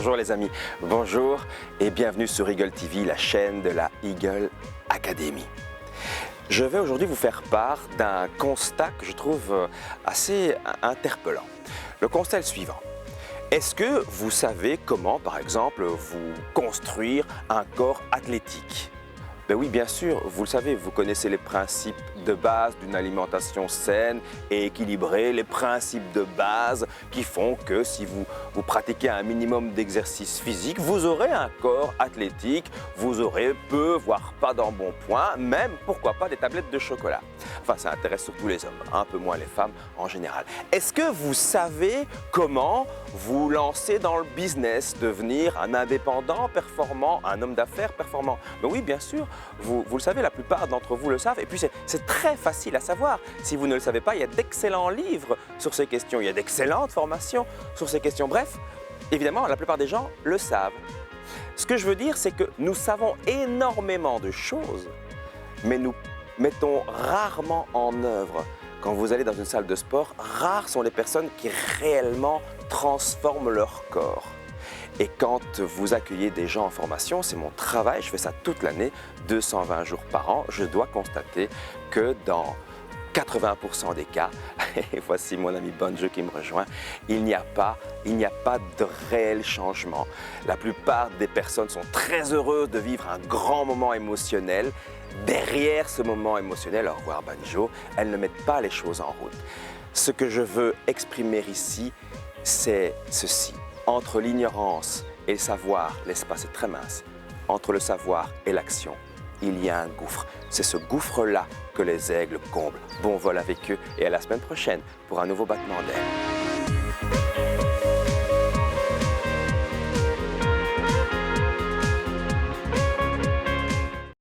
Bonjour les amis, bonjour et bienvenue sur Eagle TV, la chaîne de la Eagle Academy. Je vais aujourd'hui vous faire part d'un constat que je trouve assez interpellant. Le constat est le suivant. Est-ce que vous savez comment, par exemple, vous construire un corps athlétique ? Ben oui, bien sûr, vous le savez, vous connaissez les principes de base d'une alimentation saine et équilibrée, les principes de base qui font que si vous pratiquez un minimum d'exercice physique, vous aurez un corps athlétique, vous aurez peu, voire pas d'embonpoint, même, pourquoi pas, des tablettes de chocolat. Enfin, ça intéresse surtout les hommes, un peu moins les femmes en général. Est-ce que vous savez comment vous lancer dans le business, devenir un indépendant performant, un homme d'affaires performant? Ben oui, bien sûr. Vous le savez, la plupart d'entre vous le savent. Et puis, c'est très facile à savoir. Si vous ne le savez pas, il y a d'excellents livres sur ces questions. Il y a d'excellentes formations sur ces questions. Bref, évidemment, la plupart des gens le savent. Ce que je veux dire, c'est que nous savons énormément de choses, mais nous mettons rarement en œuvre. Quand vous allez dans une salle de sport, rares sont les personnes qui réellement transforment leur corps. Et quand vous accueillez des gens en formation, c'est mon travail, je fais ça toute l'année, 220 jours par an, je dois constater que dans 80% des cas, et voici mon ami Bonjo qui me rejoint, il n'y a pas de réel changement. La plupart des personnes sont très heureuses de vivre un grand moment émotionnel. Derrière ce moment émotionnel, au revoir Bonjo, elles ne mettent pas les choses en route. Ce que je veux exprimer ici, c'est ceci. Entre l'ignorance et le savoir, l'espace est très mince. Entre le savoir et l'action, il y a un gouffre. C'est ce gouffre-là que les aigles comblent. Bon vol avec eux et à la semaine prochaine pour un nouveau battement d'aile.